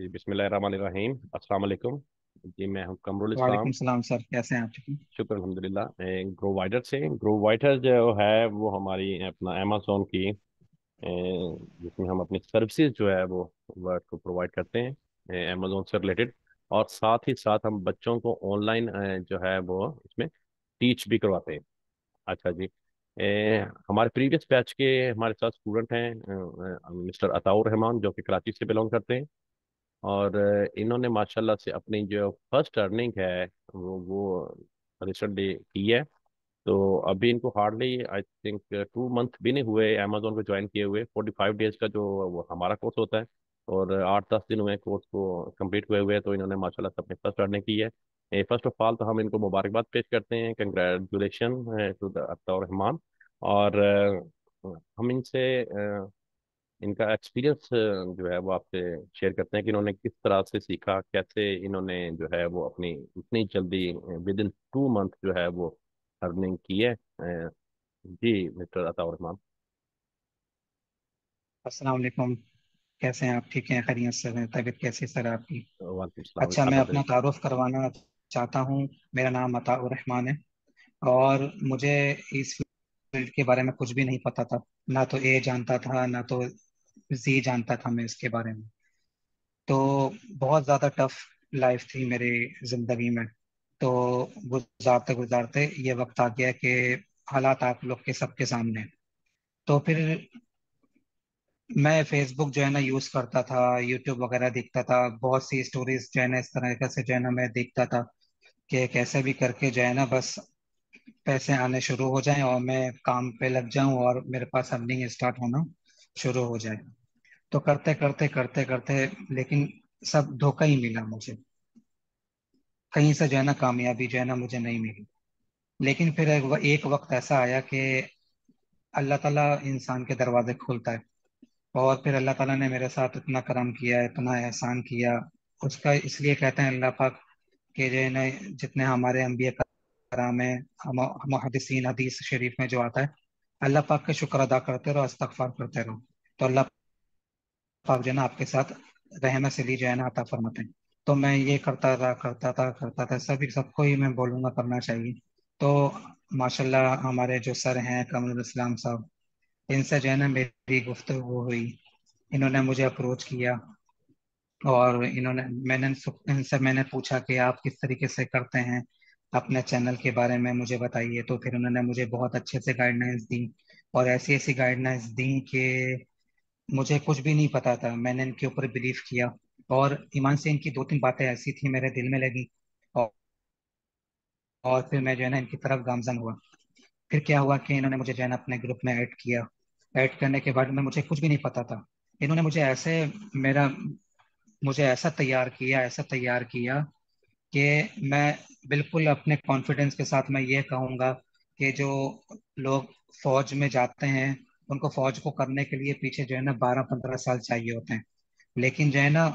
जी बिस्मिल्लाहिर्रहमानिर्रहीम। अस्सलाम वालेकुम। जी मैं हूं कमरुल वालेकुम इस्लाम। सलाम सर, कैसे हैं आप? ठीक हैं? शुक्र अल्हम्दुलिल्लाह। ग्रो वाइडर से ग्रो वाइडर जो है वो हमारी अपना अमेज़ॉन की जिसमें हम अपनी सर्विसेज जो है वो वर्क को प्रोवाइड करते हैं अमेज़ॉन से रिलेटेड। और साथ ही साथ हम बच्चों को ऑनलाइन जो है वो इसमें टीच भी करवाते हैं। अच्छा जी। हमारे प्रीवियस बैच के हमारे साथ स्टूडेंट हैं मिस्टर अताउर रहमान जो कि कराची से बिलोंग करते हैं। और इन्होंने माशाल्लाह से अपनी जो फर्स्ट अर्निंग है वो रिसेंटली की है। तो अभी इनको हार्डली आई थिंक 2 मंथ भी नहीं हुए अमेजोन को ज्वाइन किए हुए। 45 डेज का जो वो हमारा कोर्स होता है और 8-10 दिन हुए कोर्स को कंप्लीट हुए हुए। तो इन्होंने माशाल्लाह से अपनी फर्स्ट अर्निंग की है। फर्स्ट ऑफ ऑल तो हम इनको मुबारकबाद पेश करते हैं, congratulation to the Ataur Rahman. और हम इनसे इनका एक्सपीरियंस जो है वो आपसे शेयर करते हैं कि इन्होंने किस तरह से सीखा, कैसे इन्होंने जो है वो अपनी इतनी जल्दी विद इन 2 मंथ जो है वो अर्निंग की है। जी मिस्टर अताउर रहमान। अस्सलाम वालेकुम। कैसे हैं आप? ठीक हैं? खैरियत से हैं? तबीयत कैसी है सर आपकी? वालेकुम सलाम अच्छा, मैं अपना अल्हम्दुलिल्लाह। तारुफ करवाना चाहता हूँ। मेरा नाम अताउर रहमान है और मुझे इस फील्ड के बारे में कुछ भी नहीं पता था। ना तो ए जानता था, ना तो जी जानता था मैं इसके बारे में। तो बहुत ज़्यादा टफ लाइफ थी मेरी ज़िंदगी में। तो गुजारते गुजारते ये वक्त आ गया कि हालात आप लोग के सबके सामने हैं। तो फिर मैं फेसबुक जो है ना यूज करता था, यूट्यूब वगैरह देखता था, बहुत सी स्टोरीज जो है ना इस तरह से जो है ना मैं देखता था कि कैसे भी करके जो है ना बस पैसे आने शुरू हो जाएं और मैं काम पे लग जाऊं और मेरे पास अर्निंग स्टार्ट होना शुरू हो जाए। तो करते करते करते करते लेकिन सब धोखा ही मिला मुझे। कहीं से जो है ना कामयाबी जो है ना मुझे नहीं मिली। लेकिन फिर एक वक्त ऐसा आया कि अल्लाह ताला इंसान के दरवाजे खोलता है। और फिर अल्लाह ताला ने मेरे साथ इतना करम किया, इतना एहसान किया। उसका इसलिए कहते हैं अल्लाह पाक के जो है ना, जितने हमारे अम्बिया कराम है, हम हदीसीन हदीस शरीफ में जो आता है, अल्लाह पाक का शुक्र अदा करते रहो, इस्तगफार करते रहो, तो अल्लाह पाक जो है ना आपके साथ रहम से ली जो है ना अता फरमाते हैं। तो मैं ये करता था, सभी सबको ही मैं बोलूंगा करना चाहिए। तो माशाल्लाह हमारे जो सर हैं कमरुल इस्लाम साहब, इनसे जो है ना मेरी गुफ्तगू हुई। इन्होंने मुझे अप्रोच किया और इनसे मैंने पूछा कि आप किस तरीके से करते हैं, अपने चैनल के बारे में मुझे बताइए। तो फिर उन्होंने मुझे बहुत अच्छे से गाइडलाइंस दी और ऐसी ऐसी गाइडलाइंस दी कि मुझे कुछ भी नहीं पता था, मैंने इनके ऊपर बिलीव किया। और ईमान से इनकी दो तीन बातें ऐसी थी मेरे दिल में लगी। और, और फिर मैं जो है ना इनकी तरफ गामजन हुआ। फिर क्या हुआ कि इन्होंने मुझे जो है ना अपने ग्रुप में ऐड किया। ऐड करने के बाद में मुझे कुछ भी नहीं पता था। इन्होंने मेरा मुझे ऐसा तैयार किया कि मैं बिल्कुल अपने कॉन्फिडेंस के साथ मैं ये कहूँगा कि जो लोग फौज में जाते हैं, उनको फौज को करने के लिए पीछे जो है ना 12-15 साल चाहिए होते हैं। लेकिन जो है ना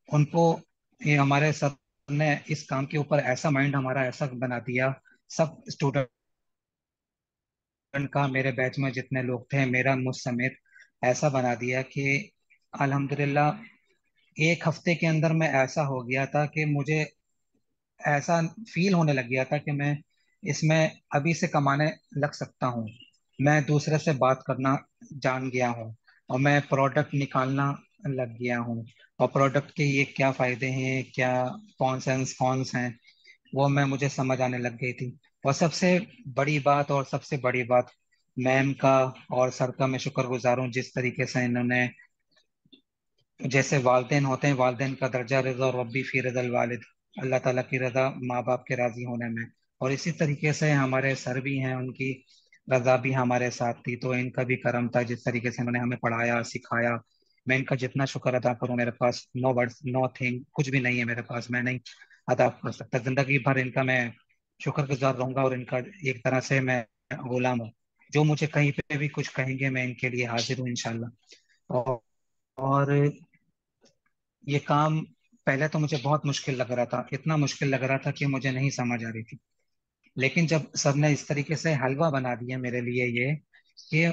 उनको, ये हमारे सर ने इस काम के ऊपर ऐसा माइंड हमारा ऐसा बना दिया, सब स्टूडेंट का, मेरे बैच में जितने लोग थे मेरा मुझ समेत, ऐसा बना दिया कि अल्हम्दुलिल्लाह एक हफ्ते के अंदर मैं ऐसा हो गया था कि मुझे ऐसा फील होने लग गया था कि मैं इसमें अभी से कमाने लग सकता हूँ। मैं दूसरे से बात करना जान गया हूँ और मैं प्रोडक्ट निकालना लग गया हूँ। और प्रोडक्ट के ये क्या फायदे हैं, क्या कॉन्स हैं, वो मैं मुझे समझ आने लग गई थी। और सबसे बड़ी बात, मैम का और सर का मैं शुक्रगुजार हूँ जिस तरीके से इन्होंने, जैसे वालदेन होते हैं, वालदेन का दर्जा रज़ा रब्बी फी रज़ल वालिद, अल्लाह ताला की रज़ा माँ बाप के राजी होने में। और इसी तरीके से हमारे सर भी हैं, उनकी रज़ा भी हमारे साथ थी। तो इनका भी करम था जिस तरीके से उन्होंने हमें पढ़ाया सिखाया। मैं इनका जितना शुक्र अदा करूं, मेरे पास नो वर्ड्स, नो थिंग, कुछ भी नहीं है मेरे पास, मैं नहीं अदा कर सकता। जिंदगी भर इनका मैं शुक्रगुजार रहूंगा और इनका एक तरह से मैं गुलाम हूँ। जो मुझे कहीं पे भी कुछ कहेंगे मैं इनके लिए हाजिर हूँ इंशाल्लाह। और ये काम पहले तो मुझे बहुत मुश्किल लग रहा था, इतना मुश्किल लग रहा था कि मुझे नहीं समझ आ रही थी। लेकिन जब सर ने इस तरीके से हलवा बना दिया मेरे लिए ये, कि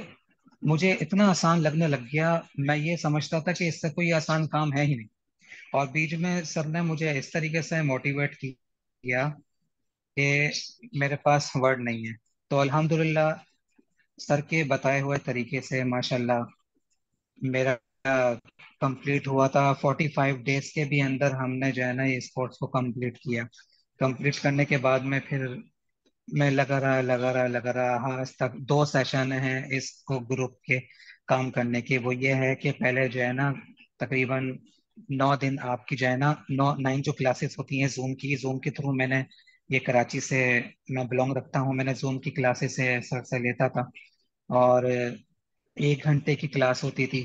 मुझे इतना आसान लगने लग गया। मैं ये समझता था कि इससे कोई आसान काम है ही नहीं। और बीच में सर ने मुझे इस तरीके से मोटिवेट किया कि मेरे पास वर्ड नहीं है। तो अल्हम्दुलिल्लाह सर के बताए हुए तरीके से माशाल्लाह मेरा कंप्लीट हुआ था। 45 डेज के भी अंदर हमने जो है ना ये स्पोर्ट्स को कंप्लीट किया। कंप्लीट करने के बाद में फिर मैं लगा रहा हाँ, आज तक 2 सेशन हैं इसको ग्रुप के काम करने के। वो ये है कि पहले जो है ना तकरीबन 9 दिन आपकी जो है ना 9 9 जो क्लासेस होती हैं जूम के थ्रू मैंने ये कराची से मैं बिलोंग रखता हूँ, मैंने जूम की क्लासेस से सर से लेता था। और 1 घंटे की क्लास होती थी।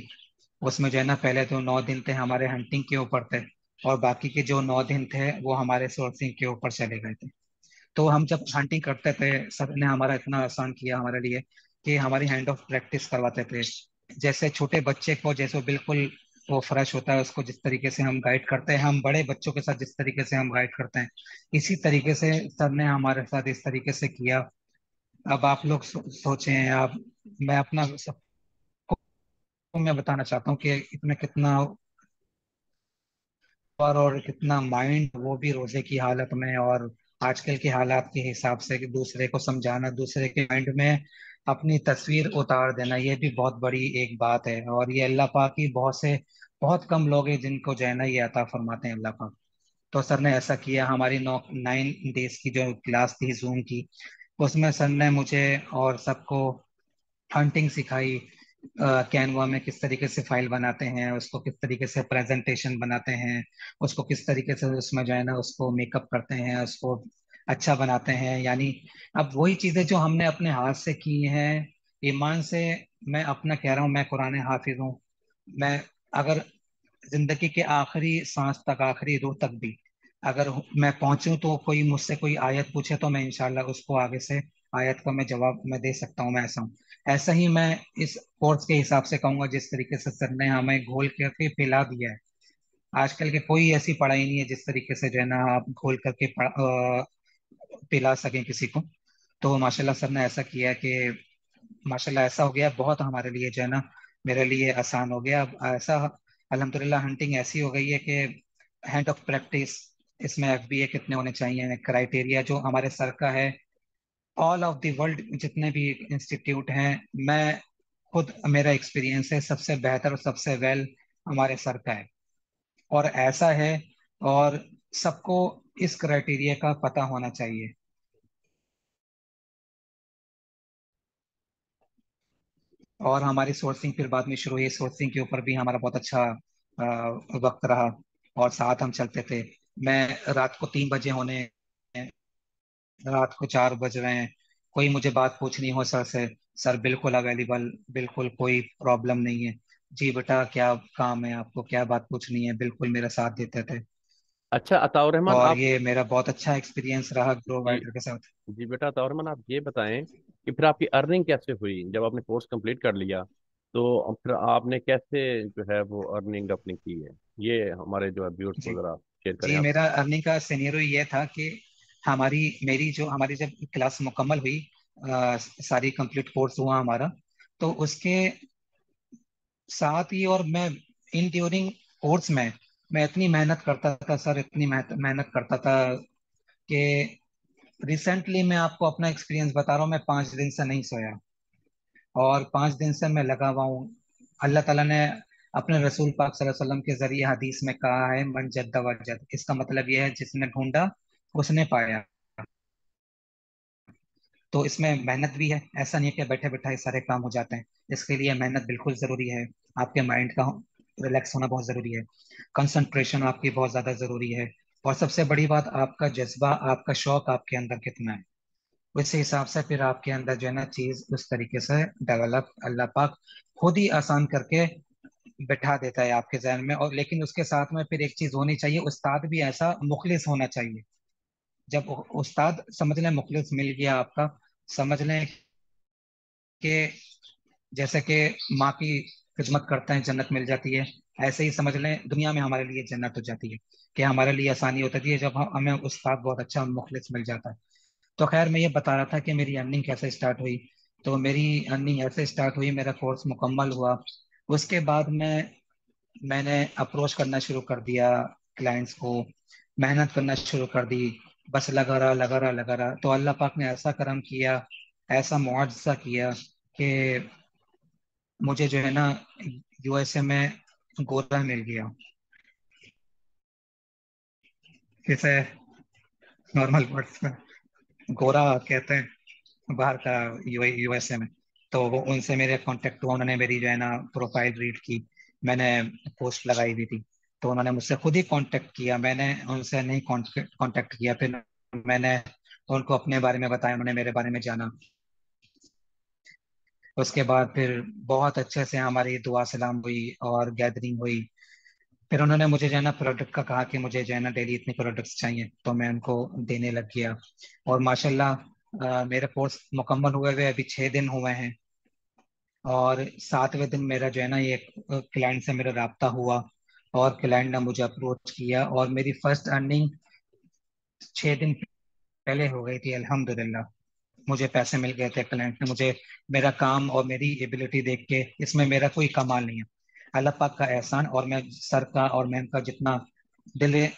उसमें जो है ना पहले तो 9 दिन थे हमारे हंटिंग के ऊपर थे, और बाकी के जो 9 दिन थे वो हमारे सोर्सिंग के ऊपर चले गए थे। तो हम जब हंटिंग करते थे सर ने हमारा इतना आसान किया हमारे लिए कि हमारी हैंड ऑफ प्रैक्टिस करवाते थे। जैसे छोटे बच्चे को जैसे बिल्कुल वो फ्रेश होता है उसको जिस तरीके से हम गाइड करते हैं, हम बड़े बच्चों के साथ जिस तरीके से हम गाइड करते हैं, इसी तरीके से सर ने हमारे साथ इस तरीके से किया। अब आप लोग सोचें आप, मैं अपना सबको मैं बताना चाहता हूँ कि इसमें कितना और कितना माइंड वो भी रोजे की हालत में और आजकल के हालात के हिसाब से कि दूसरे को समझाना, दूसरे के माइंड में अपनी तस्वीर उतार देना, ये भी बहुत बड़ी एक बात है। और ये अल्लाह पाक की बहुत कम लोग हैं जिनको जो है ना ये अता फरमाते हैं अल्लाह पाक। तो सर ने ऐसा किया। हमारी 9 9 डेज की जो क्लास थी जूम की, उसमें सर ने मुझे और सबको हंटिंग सिखाई। कैनवा में किस तरीके से फाइल बनाते हैं, उसको किस तरीके से प्रेजेंटेशन बनाते हैं, उसको किस तरीके से उसमें जो है ना उसको मेकअप करते हैं, उसको अच्छा बनाते हैं। यानी अब वही चीजें जो हमने अपने हाथ से की हैं, ईमान से मैं अपना कह रहा हूँ, मैं कुरान हाफिज हूँ। मैं अगर जिंदगी के आखिरी सांस तक, आखिरी रूह तक भी अगर मैं पहुंचूं तो कोई मुझसे कोई आयत पूछे तो मैं इंशाल्लाह उसको आगे से आयत का मैं जवाब मैं दे सकता हूँ। मैं ऐसा हूँ। ऐसा ही मैं इस कोर्स के हिसाब से कहूंगा जिस तरीके से सर ने हमें घोल करके पिला दिया है। आजकल के कोई ऐसी पढ़ाई नहीं है जिस तरीके से जो है ना आप घोल करके पिला सकें किसी को। तो माशाल्लाह सर ने ऐसा किया कि माशाल्लाह ऐसा हो गया बहुत हमारे लिए जो है ना, मेरे लिए आसान हो गया। अब ऐसा अल्हम्दुलिल्लाह हंटिंग ऐसी हो गई है कि हैंड ऑफ प्रैक्टिस, इसमें एफबीए कितने होने चाहिए, क्राइटेरिया जो हमारे सर का है। ऑल ऑफ द वर्ल्ड जितने भी इंस्टीट्यूट हैं, मैं खुद मेरा एक्सपीरियंस है सबसे बेहतर और सबसे वेल हमारे सर का है। और ऐसा है, और सबको इस क्राइटेरिया का पता होना चाहिए। और हमारी सोर्सिंग फिर बाद में शुरू हुई, सोर्सिंग के ऊपर भी हमारा बहुत अच्छा वक्त रहा। और साथ हम चलते थे। मैं रात को 3 बजे होने, रात को 4 बज रहे हैं, कोई मुझे बात पूछनी हो सर से, सर बिल्कुल अवेलेबल, बिल्कुल कोई प्रॉब्लम नहीं है। जी बेटा क्या काम है आपको, क्या बात पूछनी है, बिल्कुल मेरा साथ देते थे। अच्छा अताउर रहमान और आप। ये मेरा बहुत अच्छा एक्सपीरियंस रहा ग्रो जी। वाइडर के साथ। जी बेटा अताउर रहमान आप ये बताएं कि फिर आपकी अर्निंग कैसे हुई जब आपने कोर्स कंप्लीट कर लिया। तो अब फिर आपने कैसे जो है वो अर्निंग अपनी की है, ये हमारे जो है व्यूअर्स को जी। जरा शेयर करें जी आप। मेरा अर्निंग का सिनेरियो ये था कि हमारी मेरी जो हमारी जब क्लास मुकम्मल हुई, सारी कंप्लीट कोर्स हुआ हमारा, तो उसके साथ ही और मैं इन ड्यूरिंग कोर्स में मैं इतनी मेहनत करता था सर, इतनी मेहनत करता था कि रिसेंटली मैं आपको अपना एक्सपीरियंस बता रहा हूँ, मैं 5 दिन से नहीं सोया। और 5 दिन से मैं लगा हुआ हूँ। अल्लाह ताला ने अपने रसूल पाक सल्लल्लाहु अलैहि वसल्लम के जरिए हदीस में कहा है, मन जद्दा वजद, इसका मतलब यह है जिसने ढूंढा उसने पाया। तो इसमें मेहनत भी है, ऐसा नहीं है कि बैठे बैठे सारे काम हो जाते हैं। इसके लिए मेहनत बिल्कुल जरूरी है। आपके माइंड का रिलैक्स होना बहुत जरूरी है। कंसंट्रेशन आपकी बहुत ज्यादा जरूरी है। और सबसे बड़ी बात, आपका जज्बा, आपका शौक आपके अंदर कितना है, उस हिसाब से फिर आपके अंदर जो है ना चीज उस तरीके से डेवलप अल्लाह पाक खुद ही आसान करके बैठा देता है आपके जहन में। और लेकिन उसके साथ में फिर एक चीज होनी चाहिए, उस्ताद भी ऐसा मुखलिस होना चाहिए। जब उस्ताद समझ लें मुखलिस मिल गया आपका, समझ लें कि जैसे कि माँ की खिदमत करते हैं जन्नत मिल जाती है, ऐसे ही समझ लें दुनिया में हमारे लिए जन्नत हो जाती है, कि हमारे लिए आसानी होती है जब हमें उस्ताद बहुत अच्छा मुखलिस मिल जाता है। तो खैर मैं ये बता रहा था कि मेरी अर्निंग कैसे स्टार्ट हुई। तो मेरी अर्निंग ऐसे स्टार्ट हुई, मेरा कोर्स मुकम्मल हुआ, उसके बाद मैंने अप्रोच करना शुरू कर दिया क्लाइंट्स को, मेहनत करना शुरू कर दी। बस लगा रहा लगा रहा लगा रहा, तो अल्लाह पाक ने ऐसा करम किया, ऐसा मुआवजा किया कि मुझे जो है ना यूएसए में गोरा मिल गया। जैसे नॉर्मल वर्ड्स में गोरा कहते हैं बाहर का, यूएसए में। तो वो उनसे मेरे कांटेक्ट हुआ, उन्होंने मेरी जो है ना प्रोफाइल रीड की। मैंने पोस्ट लगाई हुई थी, तो उन्होंने मुझसे खुद ही कांटेक्ट किया, मैंने उनसे नहीं कांटेक्ट किया। फिर मैंने उनको अपने बारे में बताया, उन्होंने मेरे बारे में जाना। उसके बाद फिर बहुत अच्छे से हमारी दुआ सलाम हुई और गैदरिंग हुई। फिर उन्होंने मुझे जो है ना प्रोडक्ट का कहा कि मुझे जो है ना डेली इतने प्रोडक्ट्स चाहिए, तो मैं उनको देने लग गया। और माशाल्लाह मेरे कोर्स मुकम्मल हुए हुए अभी 6 दिन हुए हैं। और 7वें दिन मेरा जो है ना ये क्लाइंट से मेरा राब्ता हुआ, और क्लाइंट ने मुझे अप्रोच किया, और मेरी फर्स्ट अर्निंग 6 दिन पहले हो गई थी अल्हम्दुलिल्लाह। मुझे पैसे मिल गए थे, क्लाइंट ने मुझे मेरा काम और मेरी एबिलिटी देख के, इसमें मेरा कोई कमाल नहीं है, अल्लाह पाक का एहसान। और मैं सर का और मैम का जितना दिल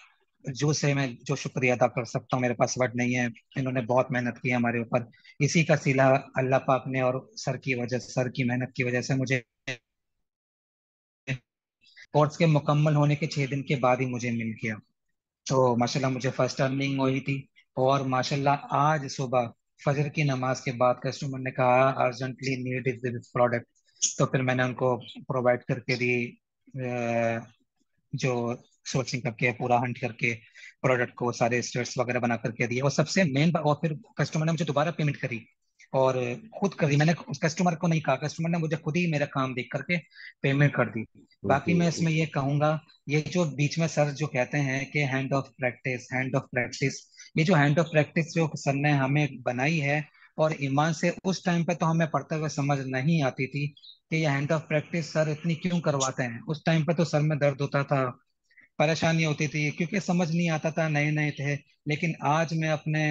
जो से मैं जो शुक्रिया अदा कर सकता हूँ, मेरे पास वर्ड नहीं है। इन्होंने बहुत मेहनत की है हमारे ऊपर। इसी का सिला अल्लाह पाक ने, और सर की वजह, सर की मेहनत की वजह से मुझे कोर्स के मुकम्मल होने के 6 दिन के बाद ही मुझे मिल गया। तो माशाल्लाह मुझे फर्स्ट अर्निंग हुई थी। और माशाल्लाह आज सुबह फजर की नमाज के बाद कस्टमर ने कहा urgently need is this product, तो फिर मैंने उनको प्रोवाइड करके दी। जो सोर्सिंग करके पूरा हंट करके प्रोडक्ट को सारे स्टेट्स वगैरह बना करके दिए, और सबसे मेन, और फिर कस्टमर ने मुझे दोबारा पेमेंट करी, और खुद करी। मैंने उस कस्टमर को नहीं कहा, कस्टमर ने मुझे खुद ही मेरा काम देख करके पेमेंट कर दी। बाकी जी मैं जी। इसमें ये कहूंगा, ये जो बीच में सर जो कहते हैं कि hand of practice, hand of practice, ये जो हैंड ऑफ प्रैक्टिस जो सर ने हमें बनाई है, और ईमान से उस टाइम पे तो हमें पढ़ते हुए समझ नहीं आती थी कि ये हैंड ऑफ प्रैक्टिस सर इतनी क्यों करवाते हैं। उस टाइम पे तो सर में दर्द होता था, परेशानी होती थी, क्योंकि समझ नहीं आता था, नए नए थे। लेकिन आज मैं अपने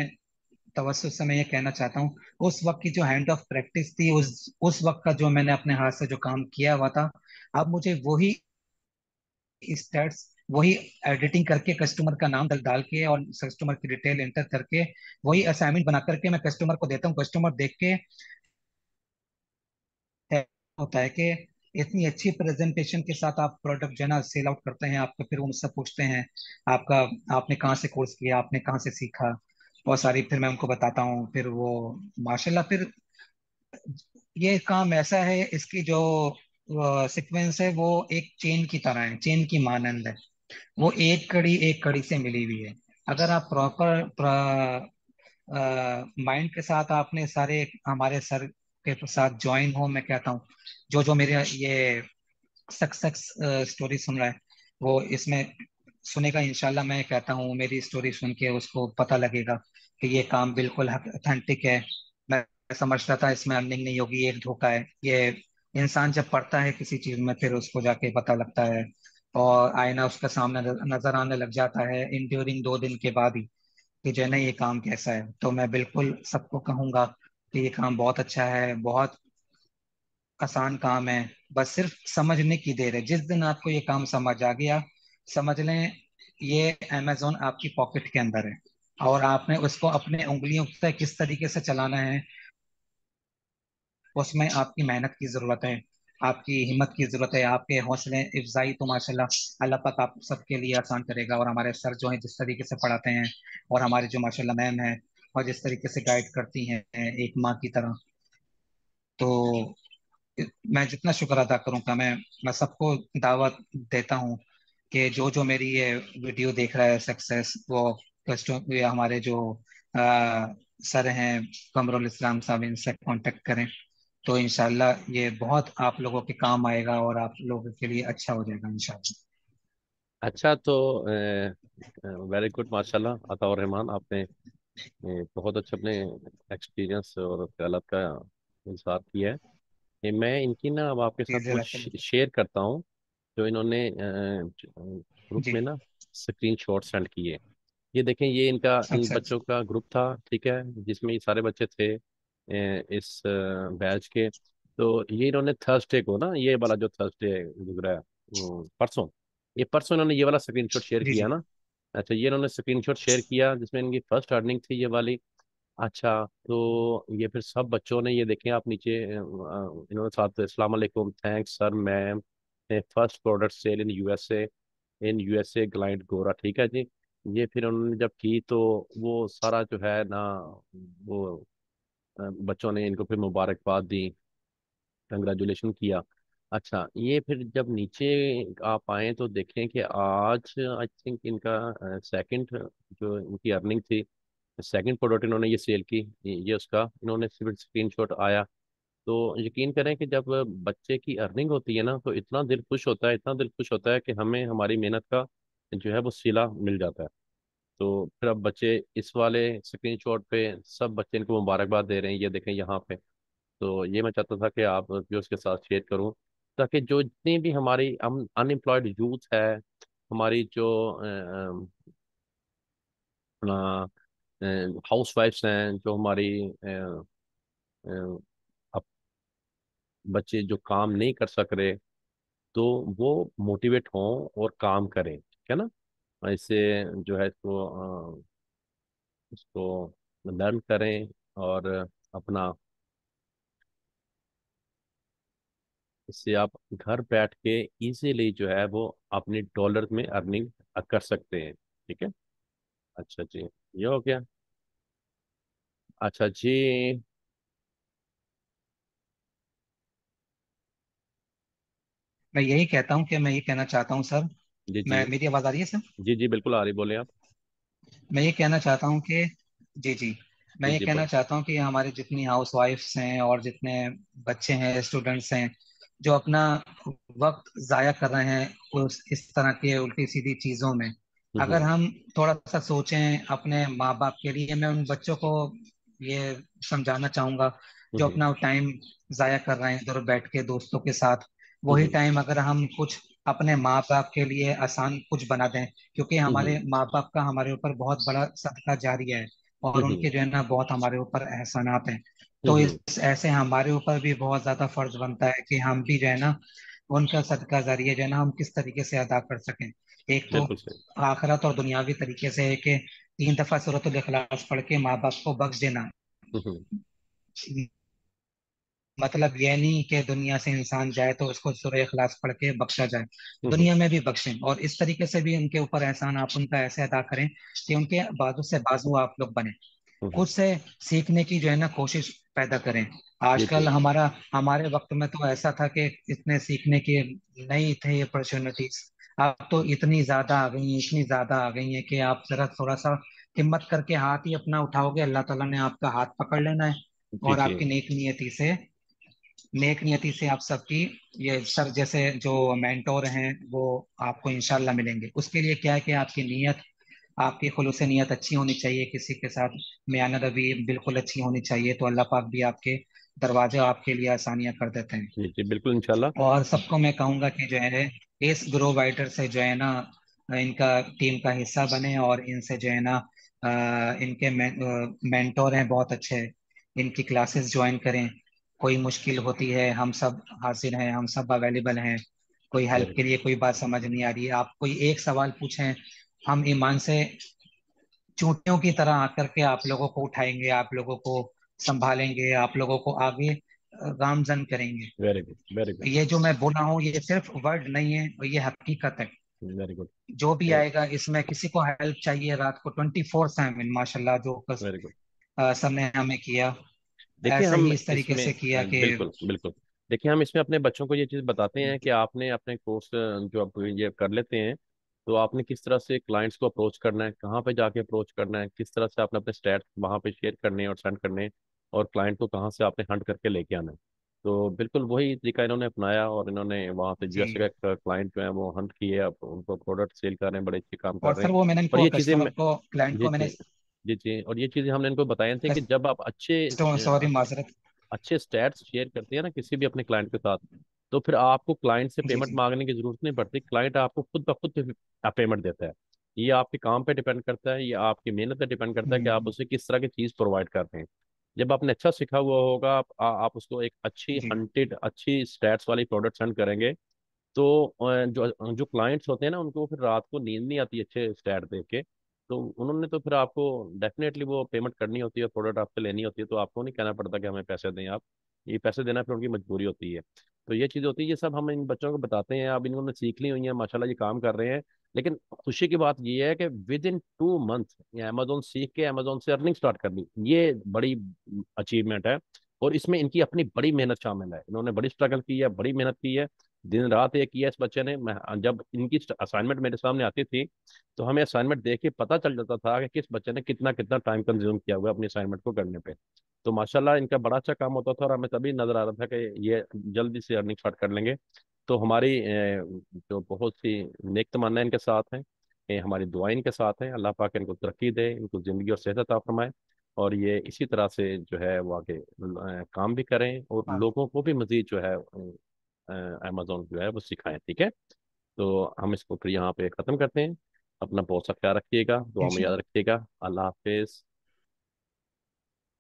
तवज्जो से मैं ये कहना चाहता हूँ, उस वक्त की जो हैंड ऑफ प्रैक्टिस थी, उस वक्त का जो मैंने अपने हाथ से जो काम किया हुआ था, अब मुझे वही स्टेट्स, वही एडिटिंग करके कस्टमर का नाम डाल के और कस्टमर की डिटेल एंटर करके वही असाइनमेंट बना करके मैं कस्टमर को देता हूँ। कस्टमर देख के है, होता है कि इतनी अच्छी प्रेजेंटेशन के साथ आप प्रोडक्ट जो है ना सेल आउट करते हैं आपको। फिर वो मुझसे पूछते हैं आपका, आपने कहाँ से कोर्स किया, आपने कहाँ से सीखा, बहुत सारी, फिर मैं उनको बताता हूँ। फिर वो माशाल्लाह, फिर ये काम ऐसा है, इसकी जो सीक्वेंस है वो एक चेन की तरह है, चेन की मानंद है। वो एक कड़ी से मिली हुई है। अगर आप प्रॉपर माइंड के साथ आपने सारे हमारे सर के साथ ज्वाइन हो, मैं कहता हूँ जो जो मेरे ये सक्सेस स्टोरी सुन रहा है, वो इसमें सुनेगा इंशाल्लाह। मैं कहता हूँ मेरी स्टोरी सुन के उसको पता लगेगा कि ये काम बिल्कुल ऑथेंटिक है। मैं समझता था इसमें अर्निंग नहीं होगी, एक धोखा है ये। इंसान जब पढ़ता है किसी चीज में, फिर उसको जाके पता लगता है, और आईना उसका सामने नजर आने लग जाता है इंड्यूरिंग 2 दिन के बाद ही, कि जो है ना ये काम कैसा है। तो मैं बिल्कुल सबको कहूंगा कि ये काम बहुत अच्छा है, बहुत आसान काम है। बस सिर्फ समझने की देर है। जिस दिन आपको ये काम समझ आ गया, समझ लें ये अमेजोन आपकी पॉकेट के अंदर है, और आपने उसको अपने उंगलियों से किस तरीके से चलाना है, उसमें आपकी मेहनत की जरूरत है, आपकी हिम्मत की जरूरत है, आपके हौसले अफजाई तो माशाल्लाह अल्लाह पाक आप सबके लिए आसान करेगा। और हमारे सर जो हैं जिस तरीके से पढ़ाते हैं, और हमारी जो माशाल्लाह मैम है, और जिस तरीके से गाइड करती हैं एक माँ की तरह, तो मैं जितना शुक्र अदा करूंगा, मैं सबको दावत देता हूँ कि जो जो मेरी ये वीडियो देख रहा है सक्सेस, वो कस्टमर, ये हमारे जो आ, सर हैं कमरुल इस्लाम साहब, इनसे कांटेक्ट करें। तो इंशाल्लाह ये बहुत आप लोगों के काम आएगा, और आप लोगों के लिए अच्छा हो जाएगा इंशाल्लाह। अच्छा, तो वेरी गुड माशाल्लाह अता रहमान, आपने बहुत अच्छा अपने एक्सपीरियंस और ख्यालात का इजहार किया है। मैं इनकी ना अब आपके साथ जी कुछ जज़ाकल्लाह। शेयर करता हूँ, जो इन्होंने ग्रुप जी। में ना स्क्रीन शॉट सेंड किए। ये देखें, ये इनका इन अच्छा अच्छा। बच्चों का ग्रुप था, ठीक है, जिसमें ये सारे बच्चे थे इस बैच के। तो ये इन्होंने थर्सडे को ना, ये वाला जो थर्सडे गुजरा है, परसों, ये परसों इन्होंने ये वाला स्क्रीनशॉट शेयर जी किया जी। ना। अच्छा, ये इन्होंने स्क्रीनशॉट शेयर किया जिसमें इनकी फर्स्ट अर्निंग थी ये वाली। अच्छा, तो ये फिर सब बच्चों ने ये देखें आप नीचे इन्होंने साथ, अस्सलाम वालेकुम, thanks sir ma'am, first product sale in USA, in USA client गोरा, ठीक है जी। ये फिर उन्होंने जब की तो वो सारा जो है ना, वो बच्चों ने इनको फिर मुबारकबाद दी, कंग्रेचुलेशन किया। अच्छा, ये फिर जब नीचे आप आए तो देखें कि आज आई थिंक इनका सेकंड, जो इनकी अर्निंग थी, सेकंड प्रोडक्ट इन्होंने ये सेल की, ये उसका इन्होंने सिर्फ स्क्रीनशॉट आया। तो यकीन करें कि जब बच्चे की अर्निंग होती है ना, तो इतना दिल खुश होता है, इतना दिल खुश होता है कि हमें हमारी मेहनत का जो है वो सिला मिल जाता है। तो फिर अब बच्चे इस वाले स्क्रीनशॉट पे सब बच्चे इनको मुबारकबाद दे रहे हैं, ये देखें यहाँ पे। तो ये मैं चाहता था कि आप भी उसके साथ शेयर करूं, ताकि जो जितनी भी हमारी अनएम्प्लॉयड यूथ है, हमारी जो अपना हाउस वाइफ्स हैं, जो हमारी अब बच्चे जो काम नहीं कर सक रहे, तो वो मोटिवेट हों और काम करें, ठीक है ना। इससे जो है इसको लर्न करें, और अपना, इससे आप घर बैठ के इजीली जो है वो अपनी डॉलर में अर्निंग कर सकते हैं, ठीक है। अच्छा जी, ये हो गया। अच्छा जी। मैं यही कहना चाहता हूँ सर। जी जी। मैं मेरी आवाज़ आ रही है सर? जी जी, बिल्कुल आ रही, बोले आप। मैं ये कहना चाहता हूँ कि जी जी, मैं जी ये जी, कहना बोल। चाहता हूँ कि हमारे जितनी हाउस वाइफ्स हैं और जितने बच्चे हैं, स्टूडेंट्स हैं, जो अपना वक्त जाया कर रहे हैं उस इस तरह के उल्टी सीधी चीजों में, अगर हम्म हम थोड़ा सा सोचें अपने माँ बाप के लिए, मैं उन बच्चों को ये समझाना चाहूंगा जो हम्म अपना टाइम जाया कर रहे हैं इधर बैठ के दोस्तों के साथ, वही हम्म टाइम अगर हम कुछ अपने माँ बाप के लिए आसान कुछ बना दें, क्योंकि हम्म हमारे माँ बाप का हमारे ऊपर बहुत बड़ा सदका जारी है और हम्म उनके जो है ना बहुत हमारे ऊपर एहसानात हैं। तो हम्म इस ऐसे हमारे ऊपर भी बहुत ज्यादा फर्ज बनता है कि हम भी जो है ना उनका सदका जारिया जो है ना हम किस तरीके से अदा कर सकें। एक तो बिल्कुल सही। आखिरत और दुनियावी तरीके से है कि 3 दफा सूरतुल इखलास पढ़ के माँ बाप को बख्श देना, हम्म मतलब यह नहीं कि दुनिया से इंसान जाए तो उसको सूरह इखलास पढ़ के बख्शा जाए, हम्म दुनिया में भी बख्शें और इस तरीके से भी उनके ऊपर एहसान आप उनका ऐसे अदा करें कि उनके बाजू से बाजू आप लोग बने, हम्म। खुद से सीखने की जो है ना कोशिश पैदा करें। जी जी। आजकल हमारे वक्त में तो ऐसा था कि इतने सीखने की नहीं थे अपॉर्चुनिटीज, अब तो इतनी ज्यादा आ गई हैं, इतनी ज्यादा आ गई हैं कि आप जरा थोड़ा सा हिम्मत करके हाथ ही अपना उठाओगे, अल्लाह ताला ने आपका हाथ पकड़ लेना है जी और जी। आपकी नेक नियति से आप सबकी ये सर जैसे जो मेंटोर हैं वो आपको इंशाल्लाह मिलेंगे। उसके लिए क्या है कि आपकी नीयत, आपकी खुलूस नीयत अच्छी होनी चाहिए, किसी के साथ मियाना रवि बिल्कुल अच्छी होनी चाहिए, तो अल्लाह पाक भी आपके दरवाजे आपके लिए आसानियां कर देते हैं। जी जी, बिल्कुल इंशाल्लाह। और सबको मैं कहूंगा कि जो है इस ग्रो वाइटर से जो है ना इनका टीम का हिस्सा बने और इनसे जो है ना इनके मेंटोर हैं बहुत अच्छे, इनकी क्लासेस ज्वाइन करें। कोई मुश्किल होती है हम सब हाजिर हैं, हम सब अवेलेबल हैं, कोई हेल्प वेरी के लिए कोई बात समझ नहीं आ रही है, आप कोई एक सवाल पूछें, हम ईमान से चूंटियों की तरह आकर के आप लोगों को उठाएंगे, आप लोगों को संभालेंगे, आप लोगों को आगे गामजन करेंगे। Very good, very good. ये जो मैं बोला हूँ ये सिर्फ वर्ड नहीं है, ये हकीकत है। Very good. जो भी आएगा इसमें किसी को हेल्प चाहिए रात को 24/7 माशाल्लाह जो वेरी गुड। सर ने हमें किया, देखिए ऐसे हम ही इस तरीके इसमें से किया कि बिल्कुल बिल्कुल, देखिए हम इसमें अपने बच्चों को ये चीज़ बताते हैं कि आपने अपने कोर्स जो आप ये कर लेते हैं, तो आपने किस तरह से क्लाइंट्स को अप्रोच करना है, कहाँ पे जाके अप्रोच करना है, किस तरह से आपने अपने स्टैट्स वहाँ पे शेयर करने हैं और सेंड करने हैं, और क्लाइंट को कहाँ से आपने हंट करके लेके आना है। तो बिल्कुल वही तरीका इन्होंने अपनाया, और इन्होंने वहाँ से जी। यूएसए का क्लाइंट जो है वो हंट किए, अब उनको प्रोडक्ट सेल कर रहे हैं, बड़े अच्छे काम कर और रहे सर हैं। वो मैंने और इनको ये चीज़ें कस्टमर को क्लाइंट जी को मैंने जी। जी जी, और ये चीज़ें हमने इनको बताए थे कि जब आप अच्छे सॉरी माजरत। अच्छे स्टैट्स शेयर करते हैं ना किसी भी अपने क्लाइंट के साथ, तो फिर आपको क्लाइंट से जी पेमेंट जी। मांगने की जरूरत नहीं पड़ती, क्लाइंट आपको खुद ब खुद पेमेंट देता है। ये आपके काम पे डिपेंड करता है, ये आपकी मेहनत पे डिपेंड करता है कि आप हम्म, उसे किस तरह की चीज़ प्रोवाइड करते हैं। जब आपने अच्छा सीखा हुआ होगा, आप उसको एक अच्छी जी हंटेड अच्छी स्टैट्स वाली प्रोडक्ट सेंड करेंगे, तो जो जो क्लाइंट्स होते हैं ना, उनको फिर रात को नींद नहीं आती अच्छे स्टैट देख के। तो उन्होंने तो फिर आपको डेफिनेटली वो पेमेंट करनी होती है, प्रोडक्ट आपसे लेनी होती है, तो आपको नहीं कहना पड़ता कि हमें पैसे दें आप। ये पैसे देना फिर उनकी मजबूरी होती है। तो ये चीज़ होती है, ये सब हम इन बच्चों को बताते हैं। अब इन्होंने सीख ली हुई है माशाल्लाह, ये काम कर रहे हैं। लेकिन खुशी की बात ये है कि विद इन 2 मंथ ये अमेजोन सीख के अमेजोन से अर्निंग स्टार्ट कर दी। ये बड़ी अचीवमेंट है। और इसमें इनकी अपनी बड़ी मेहनत शामिल है, इन्होंने बड़ी स्ट्रगल की है, बड़ी मेहनत की है। दिन रात एक किया इस बच्चे ने। जब इनकी असाइनमेंट मेरे सामने आती थी, तो हमें असाइनमेंट देख के पता चल जाता था कि किस बच्चे ने कितना कितना टाइम कंज्यूम किया हुआ है अपनी असाइनमेंट को करने पे। तो माशाल्लाह इनका बड़ा अच्छा काम होता था, और हमें तभी नजर आ रहा था कि ये जल्दी से अर्निंग स्टार्ट कर लेंगे। तो हमारी जो बहुत सी नेक तमन्ना इनके साथ हैं, हमारी दुआएं इनके साथ हैं। अल्लाह पाक इनको तरक्की दे, इनको ज़िंदगी और सेहत अता फरमाए। और ये इसी तरह से जो है वो आगे काम भी करें, और हाँ लोगों को भी मजीद जो है अमेजोन जो है वो सिखाएं। ठीक है। तो हम इसको फिर यहाँ पे ख़त्म करते हैं। अपना बहुत सा ख्याल रखिएगा, दुआ में याद इंशाल्लाह। रखिएगा। अल्लाह हाफिज़।